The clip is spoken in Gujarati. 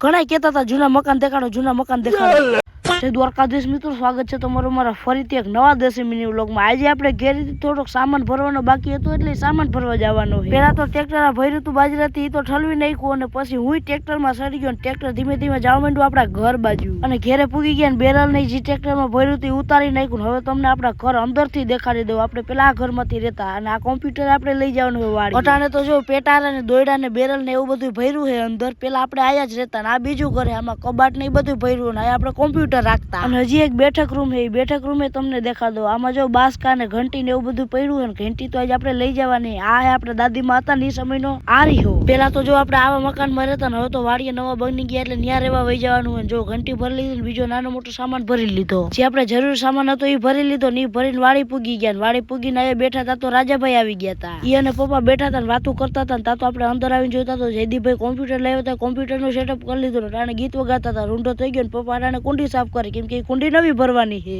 ઘણા કહેતા હતા જૂના મકાન દેખાડો, જૂના મકાન દેખાડો. જય દ્વારકાધીશ મિત્રો, સ્વાગત છે તમારું મારા ફરીથી એક નવા 10 મિનિટ વ્લોગમાં. આજે આપણે ઘેરેથી થોડોક સામાન ભરવાનો બાકી હતો એટલે સામાન ભરવા જવાનો છે. પેલા તો ટ્રેક્ટર ભર્યું હતું બાજરાથી, એ તો ઠલવી નાખ્યું અને પછી હું ટ્રેક્ટરમાં ચડી ગયો. ટ્રેક્ટર ધીમે ધીમે જવા માંડ્યું આપણા ઘર બાજુ અને ઘેરે પૂગી ગયા. બેરલ ને જે ટ્રેક્ટરમાં ભર્યું હતું ઉતારી નાખ્યું. હવે તમને આપણા ઘર અંદરથી દેખાડી દઉં. આપણે પેલા આ ઘરમાંથી રહેતા અને આ કોમ્પ્યુટર આપણે લઈ જવાનું હોય વાડી. અટાણે તો જો પેટારા ને દોયડા ને બેરલ ને એવું બધું ભર્યું છે અંદર. પેલા આપણે આયા જ રહેતા ને આ બીજું ઘર, આમાં કબાટ ને એ બધું ભર્યું ને આપણે કોમ્પ્યુટર રાખતા. અને હજી એક બેઠક રૂમ છે, એ બેઠક રૂમે તમને દેખા દો. આમાં જો બાસકા ને ઘંટી ને એવું બધું પડ્યું છે. ઘંટી તો આજે આપણે લઈ જવાની. આ હે આપણે દાદીમાં હતા ને એ સમયનો આ રહ્યો. પેલા તો જો આપણે આવા મકાનમાં રહેતા ને હવે તો વાડીએ નવા બની ગયા એટલે ન્યા રહેવા વહી જવાનું હોય. જો ઘંટી ભરી લીધી, બીજો નાનો મોટો સામાન ભરી લીધો. જે આપણે જરૂર સામાન હતો એ ભરી લીધો ને એ ભરીને વાડી પૂગી ગયા. વાડી પૂગીને અહીંયા બેઠા હતા તો રાજાભાઈ આવી ગયા હતા. એ અને પપ્પા બેઠા હતા ને વાતો કરતા હતા. તા તો આપણે અંદર આવીને જોતા તો જયદીપભાઈ કોમ્પ્યુટર લાવ્યો હતા, કોમ્પ્યુટર નું સેટઅપ કરી લીધું. રાણે ગીત વગાડતા હતા. રૂંઢો થઈ ગયો ને પપ્પા રાણે કુંડી સાફ કરી, કેમ કે કુંડી નવી ભરવાની છે.